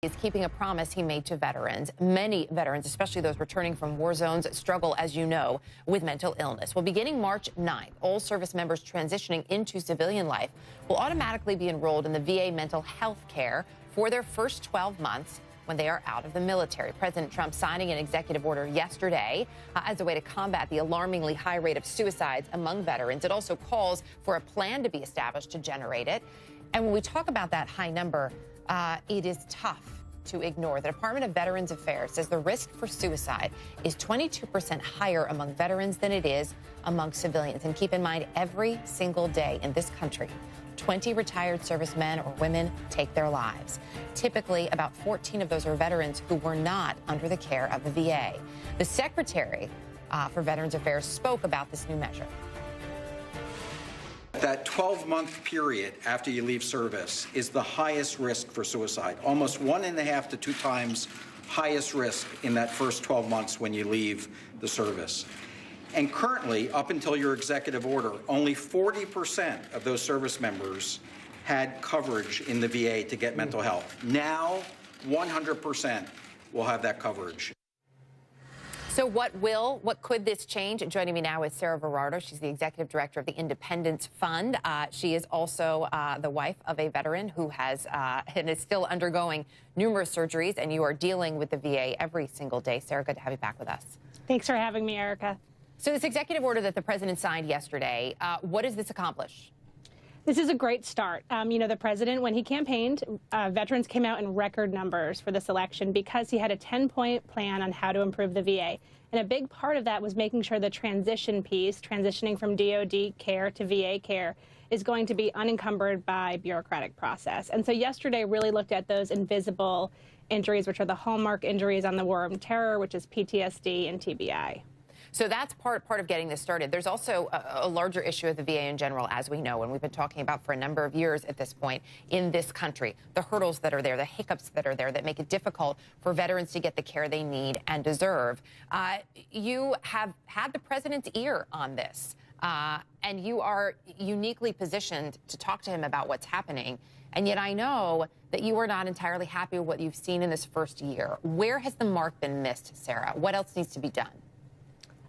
is keeping a promise he made to veterans. Many veterans, especially those returning from war zones, struggle, as you know, with mental illness. Well, beginning March 9th, all service members transitioning into civilian life will automatically be enrolled in the VA mental health care for their first 12 months when they are out of the military. President Trump signing an executive order yesterday as a way to combat the alarmingly high rate of suicides among veterans. It also calls for a plan to be established to generate it. And when we talk about that high number, it is tough to ignore. The Department of Veterans Affairs says the risk for suicide is 22% higher among veterans than it is among civilians. And keep in mind, every single day in this country, 20 retired servicemen or women take their lives. Typically, about 14 of those are veterans who were not under the care of the VA. The Secretary for Veterans Affairs spoke about this new measure. That 12-month period after you leave service is the highest risk for suicide, almost 1.5 to 2 times highest risk in that first 12 months when you leave the service. And currently, up until your executive order, only 40% of those service members had coverage in the VA to get mental health. Now, 100% will have that coverage. So what could this change? Joining me now is Sarah Verardo. She's the executive director of the Independence Fund. She is also the wife of a veteran who has and is still undergoing numerous surgeries, and you are dealing with the VA every single day. Sarah, good to have you back with us. Thanks for having me, Erica. So this executive order that the president signed yesterday, what does this accomplish? This is a great start. You know, the president, when he campaigned, veterans came out in record numbers for this election because he had a 10-point plan on how to improve the VA. And a big part of that was making sure the transition piece, transitioning from DOD care to VA care, is going to be unencumbered by bureaucratic process. And so yesterday really looked at those invisible injuries, which are the hallmark injuries on the war on terror, which is PTSD and TBI. So that's part of getting this started. There's also a larger issue of the VA in general, as we know, and we've been talking about for a number of years at this point in this country. The hurdles that are there, the hiccups that are there that make it difficult for veterans to get the care they need and deserve. You have had the president's ear on this, and you are uniquely positioned to talk to him about what's happening. And yet I know that you are not entirely happy with what you've seen in this first year. Where has the mark been missed, Sarah? What else needs to be done?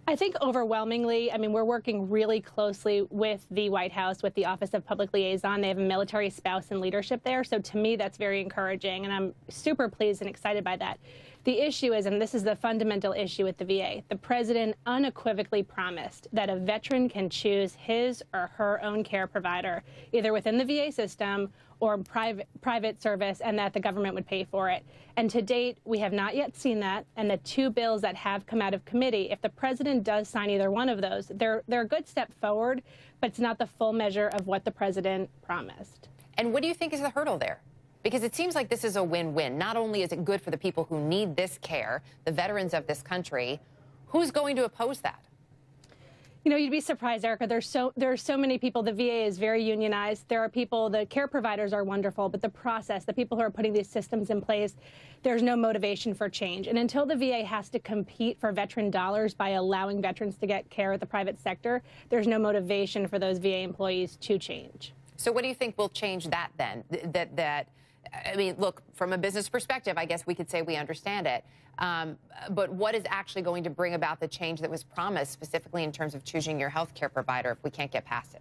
I think overwhelmingly, I mean, we're working really closely with the White House, with the Office of Public Liaison. They have a military spouse and leadership there. So to me, that's very encouraging. And I'm super pleased and excited by that. The issue is, and this is the fundamental issue with the VA, the president unequivocally promised that a veteran can choose his or her own care provider, either within the VA system or private service, and that the government would pay for it. And to date, we have not yet seen that. And the 2 bills that have come out of committee, if the president does sign either one of those, they're a good step forward, but it's not the full measure of what the president promised. And what do you think is the hurdle there? Because it seems like this is a win-win. Not only is it good for the people who need this care, the veterans of this country, who's going to oppose that? You know, you'd be surprised, Erica. There are so many people. The VA is very unionized. There are people, the care providers are wonderful, but the process, the people who are putting these systems in place, there's no motivation for change. And until the VA has to compete for veteran dollars by allowing veterans to get care at the private sector, there's no motivation for those VA employees to change. So what do you think will change that then? I mean, look, from a business perspective, I guess we could say we understand it. But what is actually going to bring about the change that was promised, specifically in terms of choosing your health care provider if we can't get past it?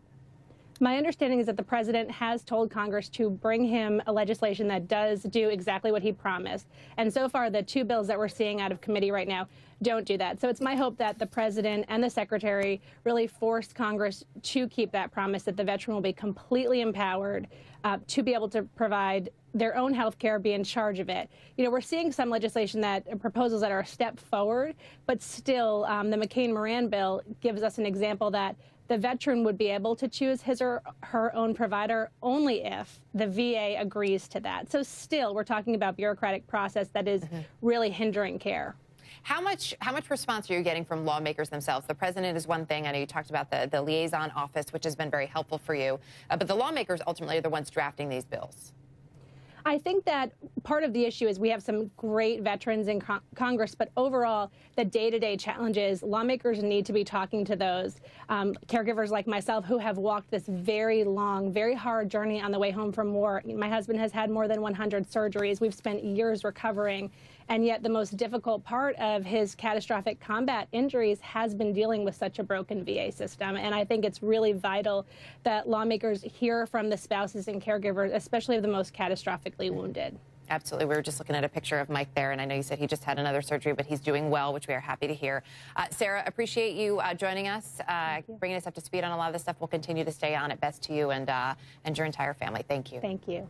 My understanding is that the president has told Congress to bring him a legislation that does do exactly what he promised. And so far, the 2 bills that we're seeing out of committee right now don't do that. So it's my hope that the president and the secretary really force Congress to keep that promise, that the veteran will be completely empowered to be able to provide their own health care, be in charge of it. You know, we're seeing some legislation proposals that are a step forward, but still the McCain-Moran bill gives us an example that the veteran would be able to choose his or her own provider only if the VA agrees to that. So still, we're talking about bureaucratic process that is really hindering care. How much response are you getting from lawmakers themselves? The president is one thing. I know you talked about the liaison office, which has been very helpful for you. But the lawmakers ultimately are the ones drafting these bills. I think that part of the issue is we have some great veterans in Congress, but overall, the day-to-day challenges, lawmakers need to be talking to those caregivers like myself who have walked this very long, very hard journey on the way home from war. My husband has had more than 100 surgeries. We've spent years recovering. And yet the most difficult part of his catastrophic combat injuries has been dealing with such a broken VA system. And I think it's really vital that lawmakers hear from the spouses and caregivers, especially of the most catastrophically wounded. Absolutely. We were just looking at a picture of Mike there, and I know you said he just had another surgery, but he's doing well, which we are happy to hear. Sarah, appreciate you joining us, bringing us up to speed on a lot of this stuff. We'll continue to stay on it. Best to you and your entire family. Thank you. Thank you.